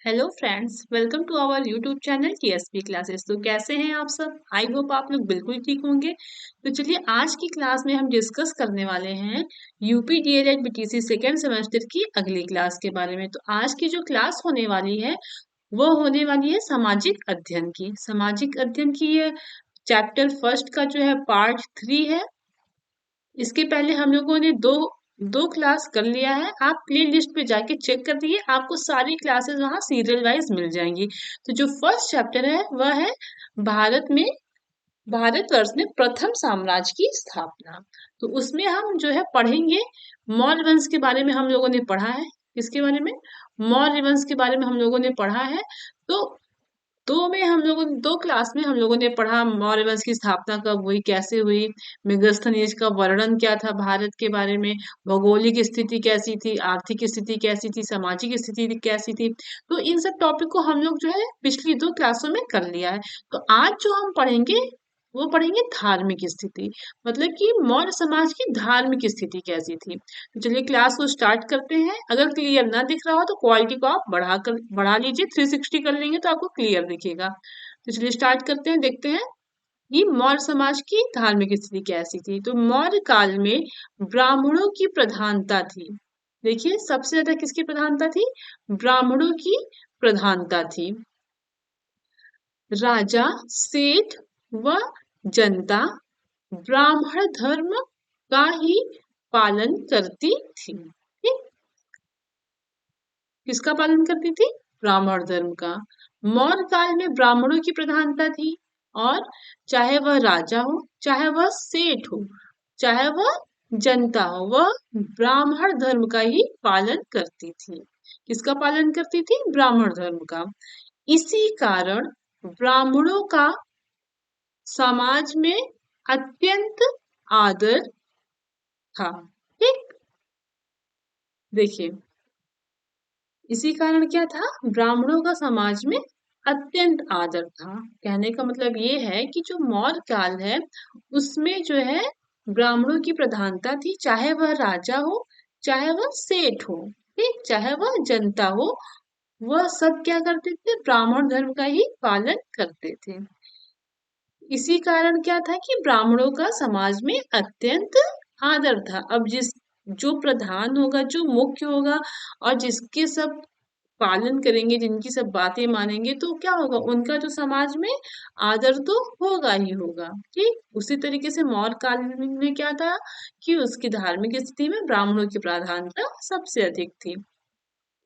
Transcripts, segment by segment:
Hello friends, welcome to our YouTube channel TSP classes. तो कैसे हैं आप सब? आई होप आप लोग बिल्कुल ठीक होंगे। तो चलिए आज की क्लास में हम डिस्कस करने वाले हैं UP DElEd BTC second semester की अगली क्लास के बारे में। तो आज की जो क्लास होने वाली है वो होने वाली है सामाजिक अध्ययन की। सामाजिक अध्ययन की ये चैप्टर फर्स्ट का जो है पार्ट 3 है। इसके पहले हम लोगों ने दो दो क्लास कर लिया है। आप प्ले लिस्ट पे जाके चेक कर दिए, आपको सारी क्लासेस वहाँ सीरियल वाइज मिल जाएंगी। तो जो फर्स्ट चैप्टर है वह है भारत में भारतवर्ष में प्रथम साम्राज्य की स्थापना। तो उसमें हम जो है पढ़ेंगे मौर्य वंश के बारे में। हम लोगों ने पढ़ा है किसके बारे में? मौर्य वंश के बारे में हम लोगों ने पढ़ा है। तो दो क्लास में हम लोगों ने पढ़ा मौर्य वंश की स्थापना कब हुई, कैसे हुई, मेगास्थनीज का वर्णन क्या था भारत के बारे में, भौगोलिक स्थिति कैसी थी, आर्थिक स्थिति कैसी थी, सामाजिक स्थिति कैसी थी। तो इन सब टॉपिक को हम लोग जो है पिछली दो क्लासों में कर लिया है। तो आज जो हम पढ़ेंगे वो पढ़ेंगे धार्मिक स्थिति, मतलब कि मौर्य समाज की धार्मिक स्थिति कैसी थी। तो चलिए क्लास को स्टार्ट करते हैं। अगर क्लियर ना दिख रहा हो तो क्वालिटी को आप बढ़ा लीजिए, 360 कर लेंगे तो आपको क्लियर दिखेगा। तो चलिए स्टार्ट करते हैं, देखते हैं कि मौर्य समाज की धार्मिक स्थिति कैसी थी। तो मौर्य काल में ब्राह्मणों की प्रधानता थी। देखिए सबसे ज्यादा किसकी प्रधानता थी? ब्राह्मणों की प्रधानता थी। राजा, सेठ व जनता ब्राह्मण धर्म का ही पालन करती थी। ठीक? किसका पालन करती थी? ब्राह्मण धर्म का। मौर्य काल में ब्राह्मणों की प्रधानता थी, और चाहे वह राजा हो, चाहे वह सेठ हो, चाहे वह जनता हो, वह ब्राह्मण धर्म का ही पालन करती थी। किसका पालन करती थी? ब्राह्मण धर्म का। इसी कारण ब्राह्मणों का समाज में अत्यंत आदर था। ठीक? देखिए इसी कारण क्या था? ब्राह्मणों का समाज में अत्यंत आदर था। कहने का मतलब ये है कि जो मौर्य काल है उसमें जो है ब्राह्मणों की प्रधानता थी, चाहे वह राजा हो, चाहे वह सेठ हो, ठीक, चाहे वह जनता हो, वह सब क्या करते थे? ब्राह्मण धर्म का ही पालन करते थे। इसी कारण क्या था कि ब्राह्मणों का समाज में अत्यंत आदर था। अब जिस जो प्रधान होगा, जो मुख्य होगा, और जिसके सब पालन करेंगे, जिनकी सब बातें मानेंगे, तो क्या होगा? उनका जो समाज में आदर तो होगा ही होगा। ठीक, उसी तरीके से मौर्य काल में क्या था कि उसकी धार्मिक स्थिति में ब्राह्मणों की प्राधान्यता सबसे अधिक थी।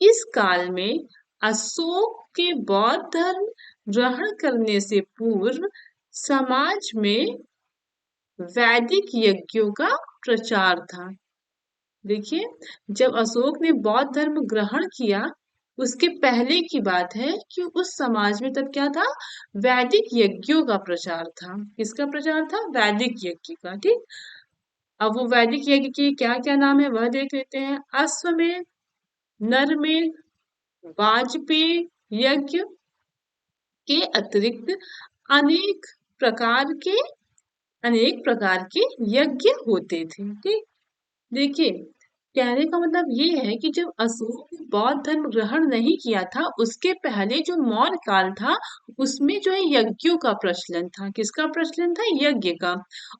इस काल में अशोक के बौद्ध धर्म ग्रहण करने से पूर्व समाज में वैदिक यज्ञों का प्रचार था। देखिए जब अशोक ने बौद्ध धर्म ग्रहण किया उसके पहले की बात है कि उस समाज में तब क्या था? वैदिक यज्ञों का प्रचार था। किसका प्रचार था? वैदिक यज्ञ का। ठीक, अब वो वैदिक यज्ञ के क्या क्या नाम है वह देख लेते हैं। अश्वमेध, नरमेध, वाजपेय यज्ञ के अतिरिक्त अनेक प्रकार के अनेक प्रकार के यज्ञ होते थे। ठीक, देखिए कहने का मतलब ये है कि जब अशोक ने बौद्ध धर्म ग्रहण नहीं किया था उसके पहले जो मौर्य काल था उसमें जो है यज्ञों का प्रचलन था। किसका प्रचलन था? यज्ञ का।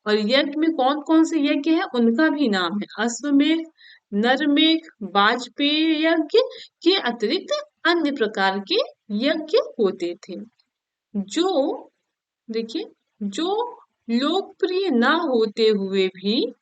और यज्ञ में कौन कौन से यज्ञ है उनका भी नाम है। अश्वमेध, नरमेध, वाजपेय यज्ञ के अतिरिक्त अन्य प्रकार के यज्ञ होते थे, जो देखिए जो लोकप्रिय ना होते हुए भी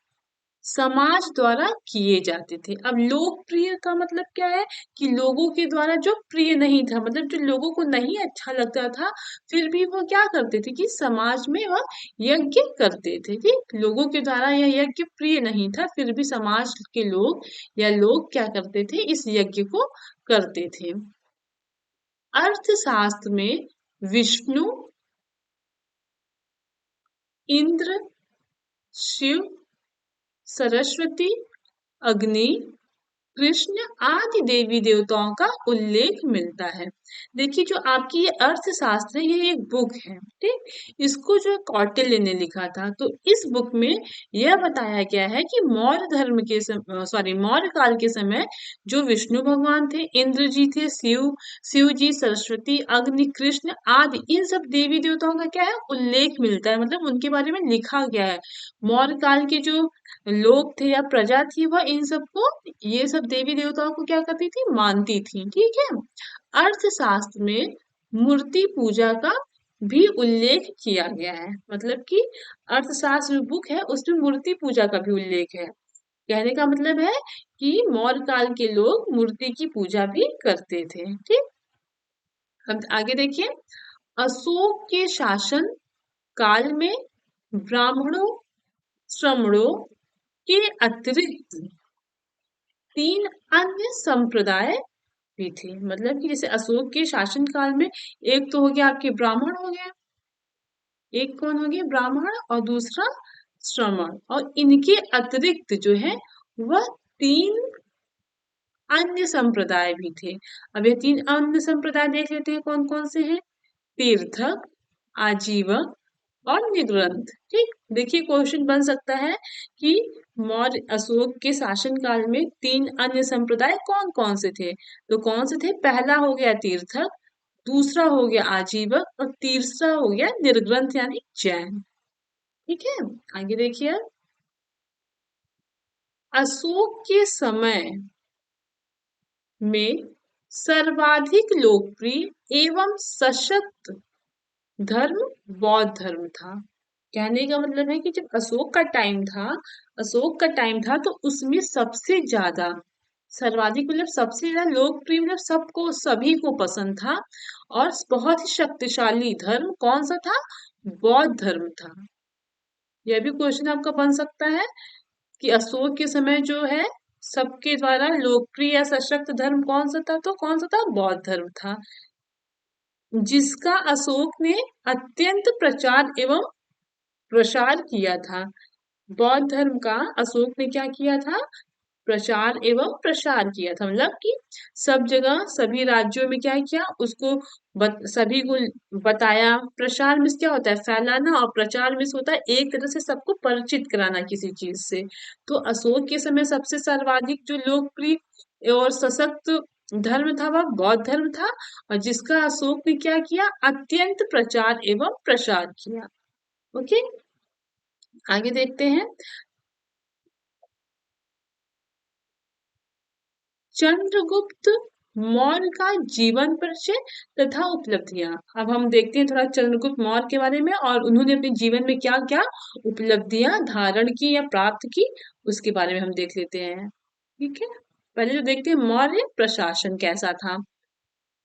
समाज द्वारा किए जाते थे। अब लोकप्रिय का मतलब क्या है? कि लोगों के द्वारा जो प्रिय नहीं था, मतलब जो लोगों को नहीं अच्छा लगता था, फिर भी वो क्या करते थे कि समाज में वह यज्ञ करते थे। ठीक, लोगों के द्वारा यह यज्ञ प्रिय नहीं था, फिर भी समाज के लोग या लोग क्या करते थे? इस यज्ञ को करते थे। अर्थशास्त्र में विष्णु, इंद्र, शिव, सरस्वती, अग्नि, कृष्ण आदि देवी देवताओं का उल्लेख मिलता है। देखिए जो आपकी ये अर्थशास्त्र है ये एक बुक है, ठीक। इसको जो है कौटिल्य ने लिखा था। तो इस बुक में यह बताया गया है कि मौर्य धर्म के सॉरी मौर्य काल के समय जो विष्णु भगवान थे, इंद्र जी थे, शिव जी, सरस्वती, अग्नि, कृष्ण आदि इन सब देवी देवताओं का क्या है उल्लेख मिलता है, मतलब उनके बारे में लिखा गया है। मौर्य काल के जो लोग थे या प्रजा थी वह इन सबको, ये सब देवी देवताओं को क्या करती थी, मानती थी, ठीक है। अर्थशास्त्र में मूर्ति पूजा का भी उल्लेख किया गया है, मतलब कि अर्थशास्त्र बुक है उसमें मूर्ति पूजा का भी उल्लेख है। कहने का मतलब है कि मौर्य काल के लोग मूर्ति की पूजा भी करते थे, ठीक। अब आगे देखिए, अशोक के शासन काल में ब्राह्मणों, श्रमणों के अतिरिक्त 3 अन्य संप्रदाय भी थे। मतलब कि जैसे अशोक के शासन काल में एक तो हो गया आपके ब्राह्मण हो गया, एक कौन हो गया ब्राह्मण, और दूसरा श्रमण, और इनके अतिरिक्त जो है वह 3 अन्य संप्रदाय भी थे। अब ये 3 अन्य संप्रदाय देख लेते हैं कौन कौन से हैं। तीर्थक, आजीवक और निग्रंथ, ठीक। देखिए क्वेश्चन बन सकता है कि मौर्य अशोक के शासन काल में 3 अन्य संप्रदाय कौन कौन से थे। तो कौन से थे, पहला हो गया तीर्थक, दूसरा हो गया आजीवक और तीसरा हो गया निर्ग्रंथ यानी जैन, ठीक है। आगे देखिए, अशोक के समय में सर्वाधिक लोकप्रिय एवं सशक्त धर्म बौद्ध धर्म था। कहने का मतलब है कि जब अशोक का टाइम था तो उसमें सबसे ज्यादा, सर्वाधिक मतलब सबसे ज्यादा लोकप्रिय, मतलब सबको सभी को पसंद था और बहुत ही शक्तिशाली धर्म कौन सा था, बौद्ध धर्म था। यह भी क्वेश्चन आपका बन सकता है कि अशोक के समय जो है सबके द्वारा लोकप्रिय या सशक्त धर्म कौन सा था, तो कौन सा था, बौद्ध धर्म था, जिसका अशोक ने अत्यंत प्रचार एवं प्रसार किया था। बौद्ध धर्म का अशोक ने क्या किया था, प्रचार एवं प्रसार किया था, मतलब कि सब जगह सभी राज्यों में क्या किया उसको सभी को बताया। प्रसार में क्या होता है, फैलाना, और प्रचार में होता है एक तरह से सबको परिचित कराना किसी चीज से। तो अशोक के समय सबसे सर्वाधिक जो लोकप्रिय और सशक्त धर्म था वह बौद्ध धर्म था, और जिसका अशोक ने क्या किया, अत्यंत प्रचार एवं प्रसार किया। ओके, आगे देखते हैं, चंद्रगुप्त मौर्य का जीवन परिचय तथा उपलब्धियां। अब हम देखते हैं थोड़ा चंद्रगुप्त मौर्य के बारे में और उन्होंने अपने जीवन में क्या क्या उपलब्धियां धारण की या प्राप्त की, उसके बारे में हम देख लेते हैं, ठीक है। पहले जो देखते हैं मौर्य प्रशासन कैसा था।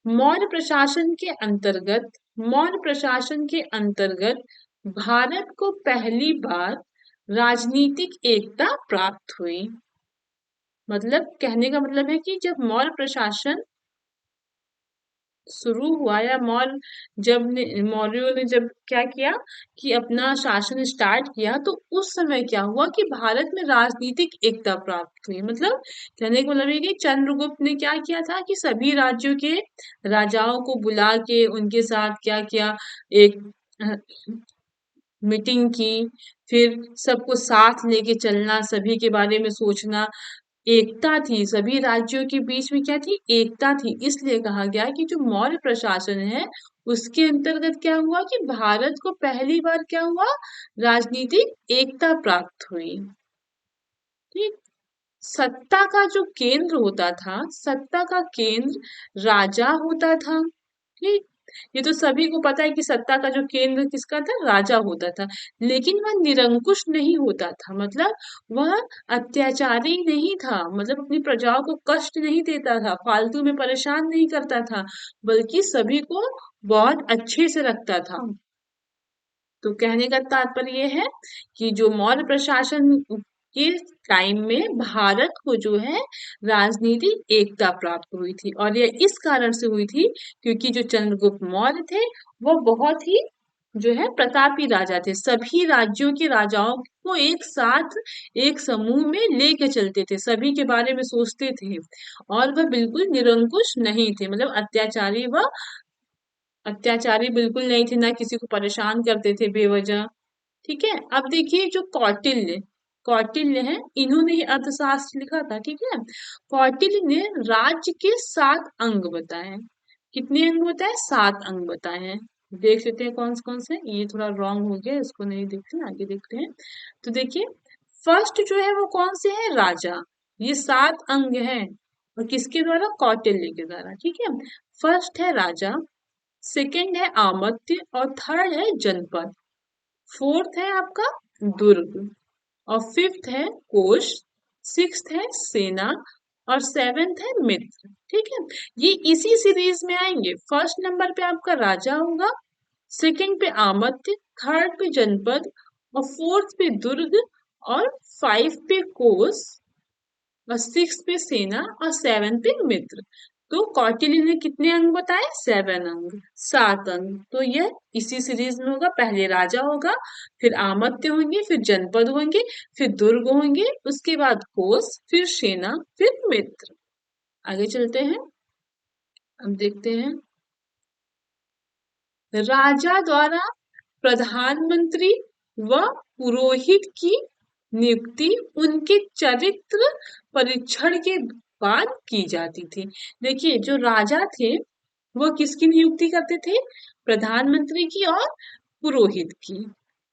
मौर्य प्रशासन के अंतर्गत भारत को पहली बार राजनीतिक एकता प्राप्त हुई। मतलब कहने का मतलब है कि जब मौर्य प्रशासन शुरू हुआ या मौर्यों ने जब क्या किया कि अपना शासन स्टार्ट किया, तो उस समय क्या हुआ कि भारत में राजनीतिक एकता प्राप्त हुई। मतलब कहने का मतलब ये कि चंद्रगुप्त ने क्या किया था कि सभी राज्यों के राजाओं को बुला के उनके साथ क्या किया, एक मीटिंग की, फिर सबको साथ लेके चलना, सभी के बारे में सोचना, एकता थी, सभी राज्यों के बीच में क्या थी, एकता थी। इसलिए कहा गया कि जो मौर्य प्रशासन है उसके अंतर्गत क्या हुआ कि भारत को पहली बार क्या हुआ, राजनीतिक एकता प्राप्त हुई, ठीक। सत्ता का जो केंद्र होता था, सत्ता का केंद्र राजा होता था, ठीक। ये तो सभी को पता है कि सत्ता का जो केंद्र किसका था, राजा होता था। लेकिन वह निरंकुश नहीं होता था, मतलब वह अत्याचारी नहीं था, मतलब अपनी प्रजाओं को कष्ट नहीं देता था, फालतू में परेशान नहीं करता था, बल्कि सभी को बहुत अच्छे से रखता था। तो कहने का तात्पर्य ये है कि जो मौर्य प्रशासन के टाइम में भारत को जो है राजनीतिक एकता प्राप्त हुई थी, और यह इस कारण से हुई थी क्योंकि जो चंद्रगुप्त मौर्य थे वो बहुत ही जो है प्रतापी राजा थे। सभी राज्यों के राजाओं को एक साथ एक समूह में लेके चलते थे, सभी के बारे में सोचते थे और वह बिल्कुल निरंकुश नहीं थे, मतलब अत्याचारी बिल्कुल नहीं थे, ना किसी को परेशान करते थे बेवजह। ठीक है, अब देखिए जो कौटिल्य कौटिल्य है, इन्होंने ही अर्थशास्त्र लिखा था। ठीक है, कौटिल्य ने राज्य के 7 अंग बताए हैं। कितने अंग बताए? 7 अंग बताए हैं। देख लेते हैं कौन से। ये थोड़ा रॉन्ग हो गया, इसको नहीं देखते हैं, आगे देखते हैं। तो देखिए, फर्स्ट जो है वो कौन से है? राजा। ये 7 अंग हैं और किसके द्वारा? कौटिल्य के द्वारा। ठीक है, फर्स्ट है राजा, सेकंड है आमत्य और थर्ड है जनपद, फोर्थ है आपका दुर्ग और फिफ्थ है कोश, सिक्स्थ है सेना और सेवेंथ है मित्र। ठीक है, ये इसी सीरीज में आएंगे। फर्स्ट नंबर पे आपका राजा होगा, सेकंड पे आमत्य, थर्ड पे जनपद और फोर्थ पे दुर्ग और 5 पे कोस और 6 पे सेना और 7 पे मित्र। तो कौटिल्य ने कितने अंग बताए? 7 अंग, 7 अंग। तो यह इसी सीरीज में होगा। पहले राजा होगा, फिर आमत्य होंगे, फिर जनपद होंगे, फिर दुर्ग होंगे, उसके बाद कोस, फिर सेना, फिर मित्र। आगे चलते हैं, अब देखते हैं। राजा द्वारा प्रधानमंत्री व पुरोहित की नियुक्ति उनके चरित्र परीक्षण के बाद की जाती थी। देखिए, जो राजा थे वो किसकी नियुक्ति करते थे? प्रधानमंत्री की और पुरोहित की।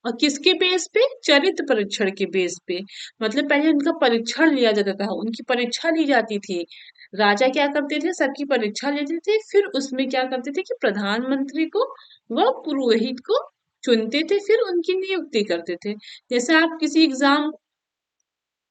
और किसके बेस पे? चरित्र परीक्षण के बेस पे। मतलब पहले उनका परीक्षण लिया जाता था, उनकी परीक्षा ली जाती थी। राजा क्या करते थे? सबकी परीक्षा लेते थे, फिर उसमें क्या करते थे कि प्रधानमंत्री को व पुरोहित को चुनते थे, फिर उनकी नियुक्ति करते थे। जैसे आप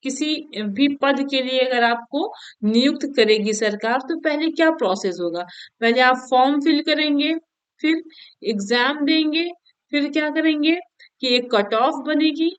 किसी भी पद के लिए अगर आपको नियुक्त करेगी सरकार, तो पहले क्या प्रोसेस होगा? पहले आप फॉर्म फिल करेंगे, फिर एग्जाम देंगे, फिर क्या करेंगे कि एक कट ऑफ बनेगी,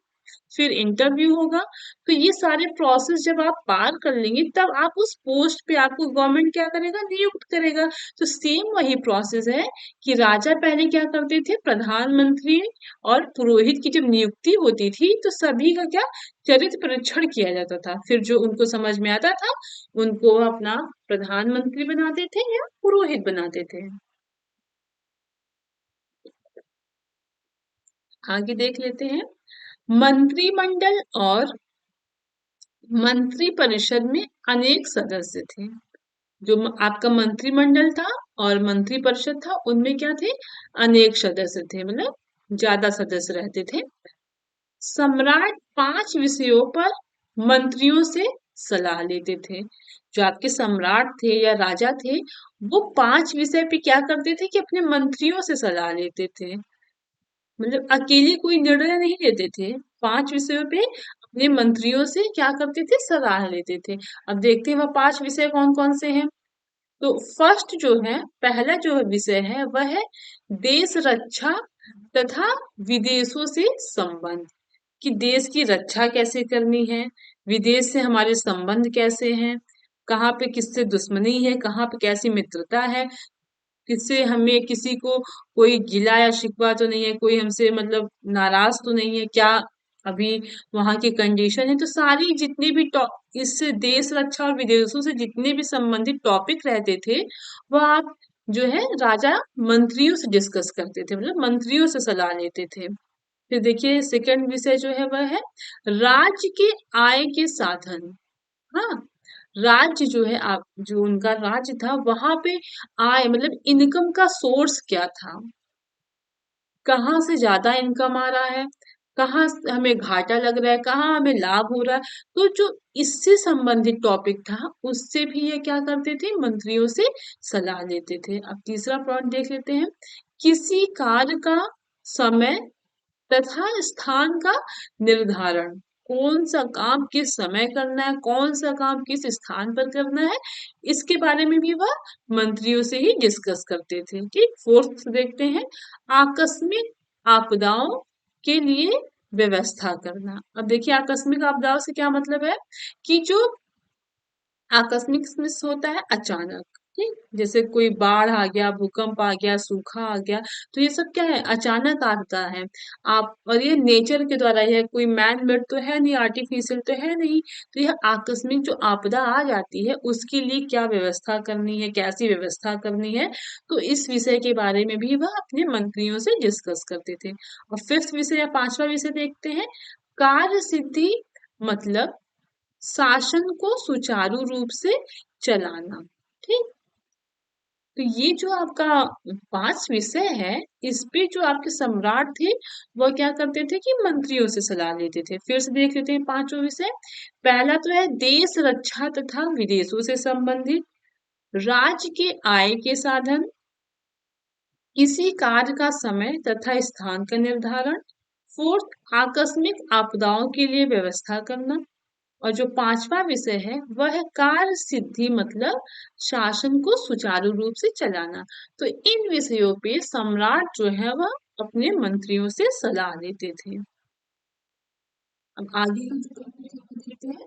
फिर इंटरव्यू होगा। तो ये सारे प्रोसेस जब आप पार कर लेंगे, तब आप उस पोस्ट पे आपको गवर्नमेंट क्या करेगा? नियुक्त करेगा। तो सेम वही प्रोसेस है कि राजा पहले क्या करते थे? प्रधानमंत्री और पुरोहित की जब नियुक्ति होती थी, तो सभी का क्या? चरित्र परीक्षण किया जाता था। फिर जो उनको समझ में आता था, उनको अपना प्रधानमंत्री बनाते थे या पुरोहित बनाते थे। आगे देख लेते हैं। मंत्रिमंडल और मंत्री परिषद में अनेक सदस्य थे। जो आपका मंत्रिमंडल था और मंत्री परिषद था, उनमें क्या थे? अनेक सदस्य थे, मतलब ज्यादा सदस्य रहते थे। सम्राट 5 विषयों पर मंत्रियों से सलाह लेते थे। जो आपके सम्राट थे या राजा थे, वो 5 विषय पे क्या करते थे कि अपने मंत्रियों से सलाह लेते थे। मतलब अकेले कोई निर्णय नहीं लेते थे, 5 विषयों पे अपने मंत्रियों से क्या करते थे? सलाह लेते थे। अब देखते हैं वह 5 विषय कौन कौन से हैं। तो फर्स्ट जो है, पहला जो विषय है वह है देश रक्षा तथा विदेशों से संबंध। कि देश की रक्षा कैसे करनी है, विदेश से हमारे संबंध कैसे हैं, कहाँ पे किससे दुश्मनी है, कहाँ पे कैसी मित्रता है, किससे हमें किसी को कोई गिला या शिकवा तो नहीं है, कोई हमसे मतलब नाराज तो नहीं है क्या, अभी वहां की कंडीशन है। तो सारी जितनी भी इससे देश रक्षा और विदेशों से जितने भी संबंधित टॉपिक रहते थे, वह आप जो है राजा मंत्रियों से डिस्कस करते थे, मतलब मंत्रियों से सलाह लेते थे। फिर देखिए सेकंड विषय जो है वह है राज्य के आय के साधन। हाँ, राज्य जो है, आप जो उनका राज्य था वहां पे आय मतलब इनकम का सोर्स क्या था, कहाँ से ज्यादा इनकम आ रहा है, कहाँ हमें घाटा लग रहा है, कहाँ हमें लाभ हो रहा है। तो जो इससे संबंधित टॉपिक था, उससे भी ये क्या करते थे? मंत्रियों से सलाह लेते थे। अब तीसरा पॉइंट देख लेते हैं। किसी कार्य का समय तथा स्थान का निर्धारण। कौन सा काम किस समय करना है, कौन सा काम किस स्थान पर करना है, इसके बारे में भी वह मंत्रियों से ही डिस्कस करते थे। ठीक, फोर्थ देखते हैं। आकस्मिक आपदाओं के लिए व्यवस्था करना। अब देखिए आकस्मिक आपदाओं से क्या मतलब है कि जो आकस्मिक होता है अचानक, ठीक, जैसे कोई बाढ़ आ गया, भूकंप आ गया, सूखा आ गया, तो ये सब क्या है, अचानक आता है। आप और ये नेचर के द्वारा, यह कोई मैन मेड तो है नहीं, आर्टिफिशियल तो है नहीं। तो यह आकस्मिक जो आपदा आ जाती है, उसके लिए क्या व्यवस्था करनी है, कैसी व्यवस्था करनी है, तो इस विषय के बारे में भी वह अपने मंत्रियों से डिस्कस करते थे। और फिफ्थ विषय या पांचवा विषय देखते हैं, कार्य सिद्धि, मतलब शासन को सुचारू रूप से चलाना। ठीक, तो ये जो आपका 5 विषय है, इस पे जो आपके सम्राट थे, वह क्या करते थे कि मंत्रियों से सलाह लेते थे। फिर से देख लेते हैं पांचों विषय। पहला तो है देश रक्षा तथा विदेशों से संबंधित, राज्य के आय के साधन, किसी कार्य का समय तथा स्थान का निर्धारण, फोर्थ आकस्मिक आपदाओं के लिए व्यवस्था करना, और जो पांचवा विषय है वह है कार्य सिद्धि, मतलब शासन को सुचारू रूप से चलाना। तो इन विषयों पे सम्राट जो है वह अपने मंत्रियों से सलाह लेते थे। अब आगे हम जो topic देखते हैं,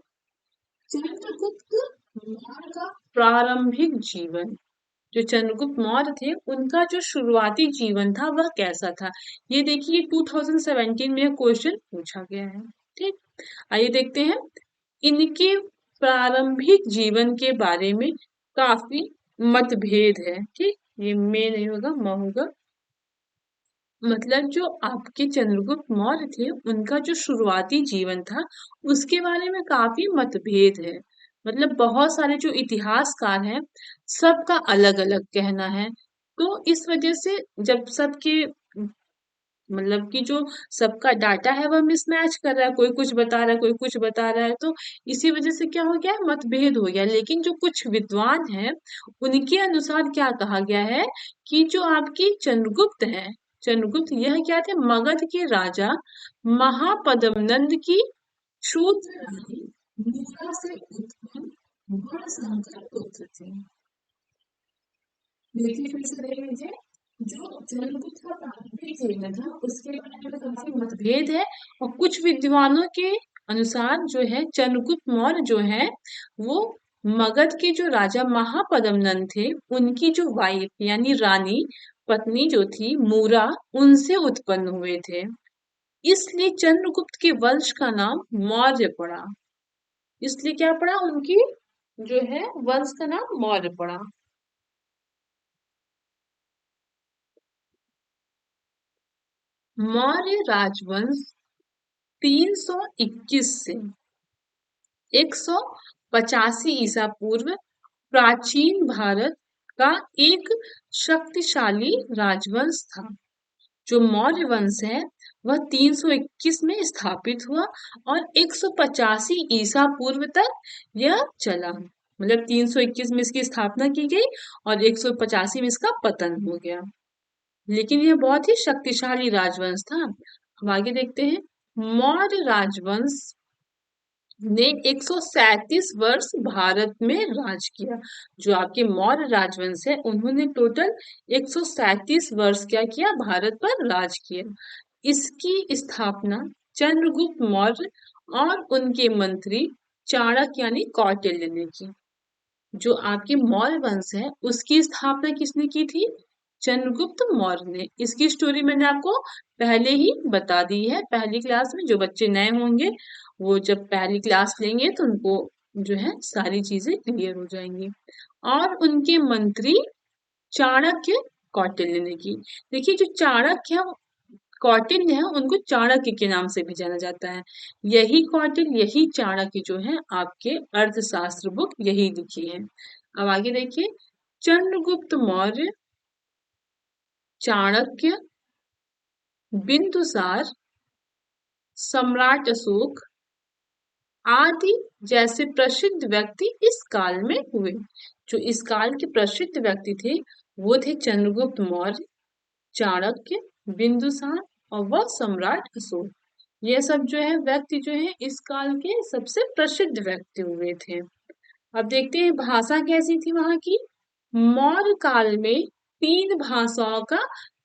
चंद्रगुप्त मौर्य का प्रारंभिक जीवन। जो चंद्रगुप्त मौर्य थे, उनका जो शुरुआती जीवन था वह कैसा था, ये देखिए 2017 में क्वेश्चन पूछा गया है। ठीक, आइए देखते हैं। इनके प्रारंभिक जीवन के बारे में काफी मतभेद है। ठीक, ये में नहीं होगा, म होगा। मतलब जो आपके चंद्रगुप्त मौर्य थे, उनका जो शुरुआती जीवन था, उसके बारे में काफी मतभेद है। मतलब बहुत सारे जो इतिहासकार हैं, सबका अलग अलग कहना है। तो इस वजह से जब सबके मतलब कि जो सबका डाटा है वह मिसमैच कर रहा है, कोई कुछ बता रहा है, कोई कुछ बता रहा है, तो इसी वजह से क्या हो गया, मतभेद हो गया। लेकिन जो कुछ विद्वान हैं, उनके अनुसार क्या कहा गया है कि जो आपकी चंद्रगुप्त है, चंद्रगुप्त यह क्या थे, मगध के राजा महापद्मनंद की शूद्र रानी मीरा से उत्पन्न वर्णशंकर पुत्र थे। देखिए फिर से देख लीजिए, जो जलबुद्ध का प्रारंभिक जीवन था उसके बारे में काफी मतभेद है। और कुछ विद्वानों के अनुसार जो है, चंद्रगुप्त मौर्य जो है वो मगध के जो राजा महापद्मनंद थे, उनकी जो वाइफ यानी रानी, पत्नी जो थी मूरा, उनसे उत्पन्न हुए थे। इसलिए चंद्रगुप्त के वंश का नाम मौर्य पड़ा। इसलिए क्या पड़ा, उनकी जो है वंश का नाम मौर्य पड़ा। मौर्य राजवंश 321 से 185 ईसा पूर्व प्राचीन भारत का एक शक्तिशाली राजवंश था। जो मौर्य वंश है वह 321 में स्थापित हुआ और 185 ईसा पूर्व तक यह चला। मतलब 321 में इसकी स्थापना की गई और 185 में इसका पतन हो गया। लेकिन यह बहुत ही शक्तिशाली राजवंश था। अब आगे देखते हैं। मौर्य राजवंश ने 137 वर्ष भारत में राज किया। जो आपके मौर्य राजवंश है, उन्होंने टोटल 137 वर्ष क्या किया, भारत पर राज किया। इसकी स्थापना चंद्रगुप्त मौर्य और उनके मंत्री चाणक्य यानी कौटिल्य ने की। जो आपके मौर्य वंश है, उसकी स्थापना किसने की थी, चंद्रगुप्त मौर्य ने। इसकी स्टोरी मैंने आपको पहले ही बता दी है पहली क्लास में। जो बच्चे नए होंगे वो जब पहली क्लास लेंगे तो उनको जो है सारी चीजें क्लियर हो जाएंगी। और उनके मंत्री चाणक्य कौटिल्य ने की। देखिए जो चाणक्य है, कौटिल्य है, उनको चाणक्य के नाम से भी जाना जाता है। यही कौटिल्य, यही चाणक्य जो है आपके अर्थशास्त्र बुक यही लिखी है। अब आगे देखिए। चंद्रगुप्त मौर्य, चाणक्य, बिंदुसार, सम्राट अशोक आदि जैसे प्रसिद्ध व्यक्ति इस काल में हुए। जो इस काल के प्रसिद्ध व्यक्ति थे वो थे चंद्रगुप्त मौर्य, चाणक्य, बिंदुसार और वह सम्राट अशोक। ये सब जो है व्यक्ति जो है इस काल के सबसे प्रसिद्ध व्यक्ति हुए थे। अब देखते हैं भाषा कैसी थी वहां की। मौर्य काल में 3 भाषाओं का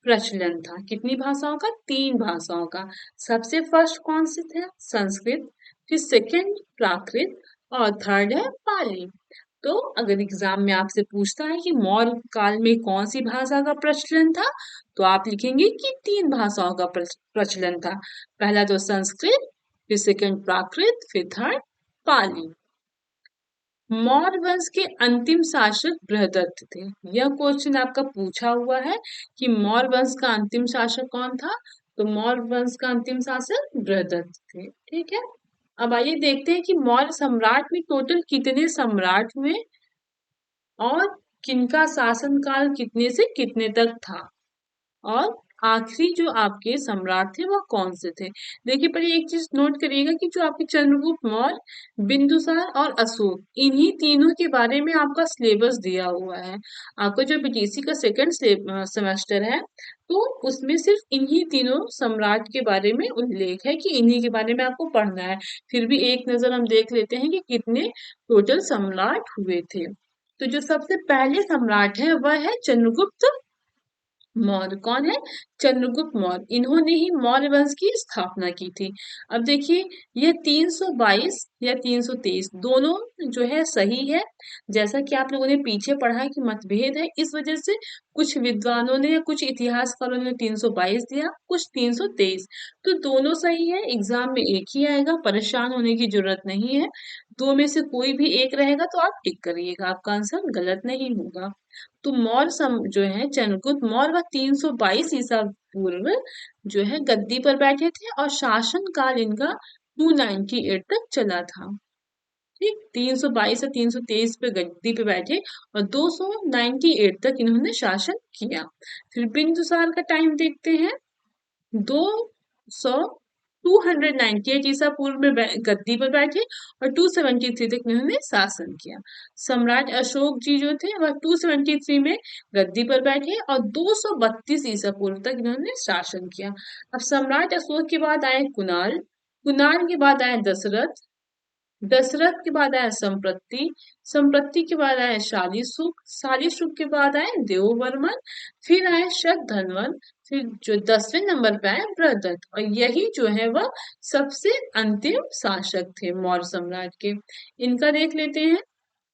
प्रचलन था। कितनी भाषाओं का, 3 भाषाओं का। सबसे फर्स्ट कौन सी थे, संस्कृत, फिर सेकंड प्राकृत और थर्ड है पाली। तो अगर एग्जाम में आपसे पूछता है कि मौर्य काल में कौन सी भाषा का प्रचलन था, तो आप लिखेंगे कि 3 भाषाओं का प्रचलन था। पहला तो संस्कृत, फिर सेकंड प्राकृत, फिर थर्ड पाली। मौर्य वंश के अंतिम शासक बृहदत्त थे। यह क्वेश्चन आपका पूछा हुआ है कि मौर्य वंश का अंतिम शासक कौन था? तो मौर्य वंश का अंतिम शासक बृहदत्त थे। ठीक है। अब आइए देखते हैं कि मौर्य सम्राट में टोटल कितने सम्राट हुए और किनका शासनकाल कितने से कितने तक था, और आखिरी जो आपके सम्राट थे वह कौन से थे। देखिए पहले एक चीज नोट करिएगा कि जो आपके चंद्रगुप्त मौर्य, बिंदुसार और अशोक, इन्हीं तीनों के बारे में आपका सिलेबस दिया हुआ है। आपका जो बीटीसी का सेकंड सेमेस्टर है, तो उसमें सिर्फ इन्हीं तीनों सम्राट के बारे में उल्लेख है कि इन्हीं के बारे में आपको पढ़ना है। फिर भी एक नजर हम देख लेते हैं कि कितने टोटल सम्राट हुए थे। तो जो सबसे पहले सम्राट है वह है चंद्रगुप्त मौर्य। कौन है? चंद्रगुप्त मौर्य। इन्होंने ही मौर्य वंश की स्थापना की थी। अब देखिए यह 322 या 323 दोनों जो है सही है। जैसा कि आप लोगों ने पीछे पढ़ा कि मतभेद है, इस वजह से कुछ विद्वानों ने या कुछ इतिहासकारों ने 322 दिया, कुछ 323। तो दोनों सही है, एग्जाम में एक ही आएगा, परेशान होने की जरूरत नहीं है। दो में से कोई भी एक रहेगा तो आप टिक करिएगा, आपका आंसर गलत नहीं होगा। तो मौर्य जो है चंद्रगुप्त मौर्य वह 322 ईसा पूर्व जो है गद्दी पर बैठे थे और शासन काल इनका 298 तक चला था। ठीक, 322 से 323 पे गद्दी पे बैठे और 298 तक इन्होंने शासन किया। फिर बिंदुसार का टाइम देखते हैं। 200 298 ईसा पूर्व में गद्दी पर बैठे और 273 तक इन्होंने शासन किया। सम्राट अशोक जी जो थे वह 273 में गद्दी पर बैठे और 232 ईसा पूर्व तक इन्होंने शासन किया। अब सम्राट अशोक के बाद आए कुणाल, कुणाल के बाद आए दशरथ, दशरथ के बाद आया संप्रति, संप्रति के बाद आया शालीशुक, शालीशुक के बाद आए देववर्मन, फिर आए शतधन्वन, फिर जो 10वें नंबर पे आए बृहदत्त, और यही जो है वह सबसे अंतिम शासक थे मौर्य सम्राट के। इनका देख लेते हैं।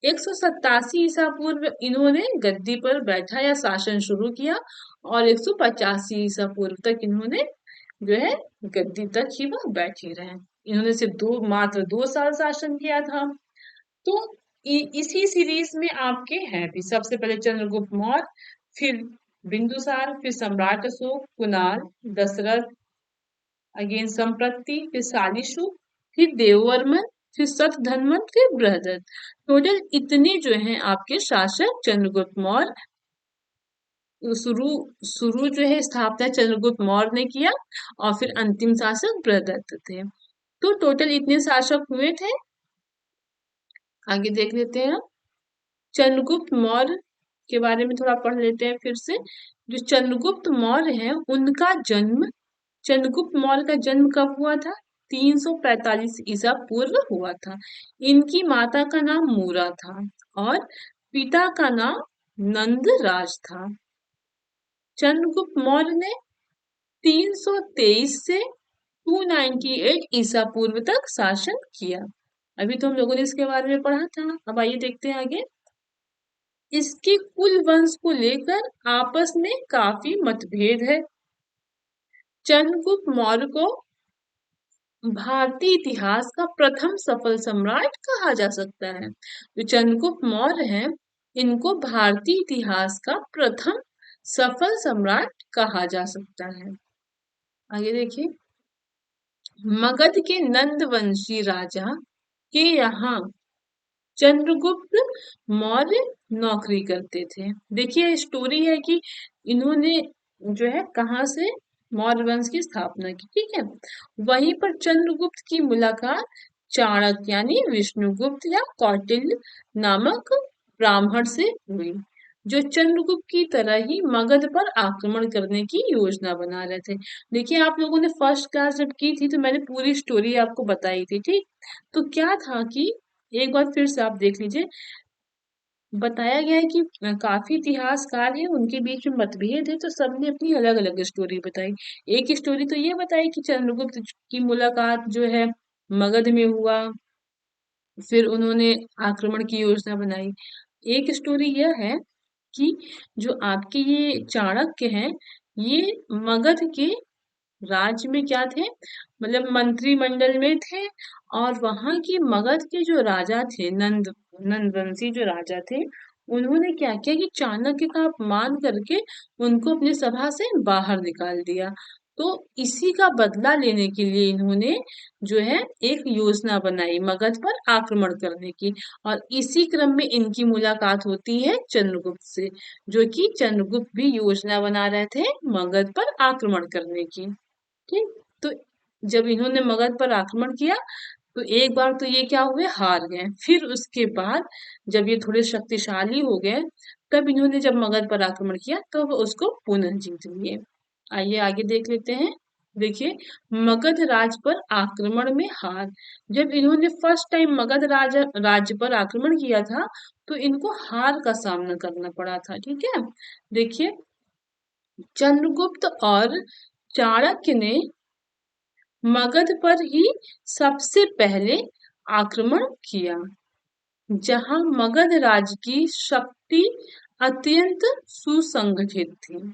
187 ईसा पूर्व इन्होंने गद्दी पर बैठा या शासन शुरू किया और 185 ईसा पूर्व तक इन्होंने जो है गद्दी तक ही वह बैठे रहे। इन्होंने सिर्फ मात्र 2 साल शासन किया था। तो इसी सीरीज में आपके हैं भी, सबसे पहले चंद्रगुप्त मौर्य, फिर बिंदुसार, फिर सम्राट अशोक, कुणाल, दशरथ, अगेन संप्रति, फिर शालीशुक, फिर देववर्मन, फिर शतधन्वन, फिर बृहदत्त। टोटल इतने जो हैं आपके शासक चंद्रगुप्त मौर्य शुरू शुरू जो है स्थापना चंद्रगुप्त मौर्य ने किया और फिर अंतिम शासक बृहदत्त थे। तो टोटल इतने शासक हुए थे। आगे देख लेते हैं। चंद्रगुप्त मौर्य के बारे में थोड़ा पढ़ लेते हैं फिर से। जो चंद्रगुप्त मौर्य है उनका जन्म, चंद्रगुप्त मौर्य का जन्म कब हुआ था? 345 ईसा पूर्व हुआ था। इनकी माता का नाम मूरा था और पिता का नाम नंदराज था। चंद्रगुप्त मौर्य ने 323 से 298 ईसा पूर्व तक शासन किया। अभी तो हम लोगों ने इसके बारे में पढ़ा था। अब आइए देखते हैं आगे। इसके कुल वंश को लेकर आपस में काफी मतभेद है। चंद्रगुप्त मौर्य को भारतीय इतिहास का प्रथम सफल सम्राट कहा जा सकता है। जो चंद्रगुप्त मौर्य हैं, इनको भारतीय इतिहास का प्रथम सफल सम्राट कहा जा सकता है। आगे देखिए। मगध के नंदवंशी राजा के यहाँ चंद्रगुप्त मौर्य नौकरी करते थे। देखिए स्टोरी है कि इन्होंने जो है कहाँ से मौर्य वंश की स्थापना की। ठीक है। वहीं पर चंद्रगुप्त की मुलाकात चाणक्य यानी विष्णुगुप्त या कौटिल्य नामक ब्राह्मण से हुई, जो चंद्रगुप्त की तरह ही मगध पर आक्रमण करने की योजना बना रहे थे। देखिए आप लोगों ने फर्स्ट क्लास जब की थी तो मैंने पूरी स्टोरी आपको बताई थी। ठीक, तो क्या था कि एक बार फिर से आप देख लीजिए। बताया गया है कि काफी इतिहासकार हैं, उनके बीच में मतभेद है, तो सबने अपनी अलग अलग स्टोरी बताई। एक स्टोरी तो ये बताई कि चंद्रगुप्त की मुलाकात जो है मगध में हुआ, फिर उन्होंने आक्रमण की योजना बनाई। एक स्टोरी यह है कि जो आपके ये चाणक्य हैं, ये मगध के राज्य में क्या थे, मतलब मंत्रिमंडल में थे। और वहां की मगध के जो राजा थे, नंदवंशी जो राजा थे, उन्होंने क्या किया कि चाणक्य का अपमान करके उनको अपनी सभा से बाहर निकाल दिया। तो इसी का बदला लेने के लिए इन्होंने जो है एक योजना बनाई मगध पर आक्रमण करने की। और इसी क्रम में इनकी मुलाकात होती है चंद्रगुप्त से, जो कि चंद्रगुप्त भी योजना बना रहे थे मगध पर आक्रमण करने की। ठीक। तो जब इन्होंने मगध पर आक्रमण किया, तो एक बार तो ये क्या हुए, हार गए। फिर उसके बाद जब ये थोड़े शक्तिशाली हो गए, तब इन्होंने जब मगध पर आक्रमण किया तो वो उसको पुनः जीत लिए। आइए आगे देख लेते हैं। देखिए, मगध राज पर आक्रमण में हार। जब इन्होंने फर्स्ट टाइम मगध राज्य पर आक्रमण किया था, तो इनको हार का सामना करना पड़ा था। ठीक है। देखिए, चंद्रगुप्त और चाणक्य ने मगध पर ही सबसे पहले आक्रमण किया, जहां मगध राज्य की शक्ति अत्यंत सुसंगठित थी।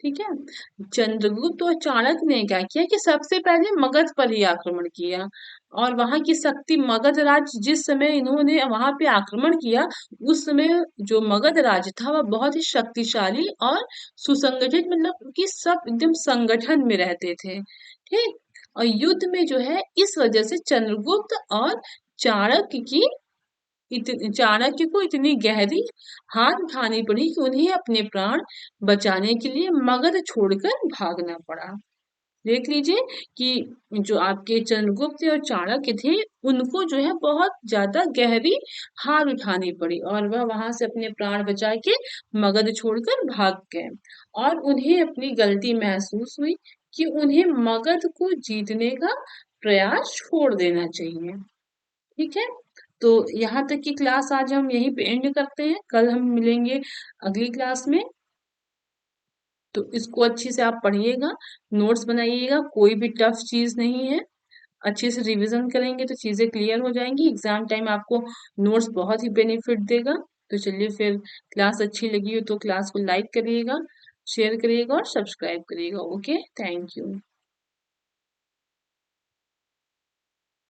ठीक है। चंद्रगुप्त और चाणक्य ने क्या किया कि सबसे पहले मगध पर ही आक्रमण किया। और वहां की शक्ति, मगध राज्य जिस समय इन्होंने वहां पे आक्रमण किया, उस समय जो मगध राज्य था वह बहुत ही शक्तिशाली और सुसंगठित, मतलब कि सब एकदम संगठन में रहते थे। ठीक। और युद्ध में जो है, इस वजह से चंद्रगुप्त और चाणक्य की चाणक्य को इतनी गहरी हार उठानी पड़ी कि उन्हें अपने प्राण बचाने के लिए मगध छोड़कर भागना पड़ा। देख लीजिए कि जो आपके चंद्रगुप्त और चाणक्य थे, उनको जो है बहुत ज्यादा गहरी हार उठानी पड़ी, और वह वहां से अपने प्राण बचा के मगध छोड़कर भाग गए। और उन्हें अपनी गलती महसूस हुई कि उन्हें मगध को जीतने का प्रयास छोड़ देना चाहिए। ठीक है। तो यहाँ तक की क्लास आज हम यहीं पे एंड करते हैं। कल हम मिलेंगे अगली क्लास में। तो इसको अच्छे से आप पढ़िएगा, नोट्स बनाइएगा, कोई भी टफ चीज नहीं है। अच्छे से रिवीजन करेंगे तो चीजें क्लियर हो जाएंगी। एग्जाम टाइम आपको नोट्स बहुत ही बेनिफिट देगा। तो चलिए फिर, क्लास अच्छी लगी हो तो क्लास को लाइक करिएगा, शेयर करिएगा और सब्सक्राइब करिएगा। Okay, thank you.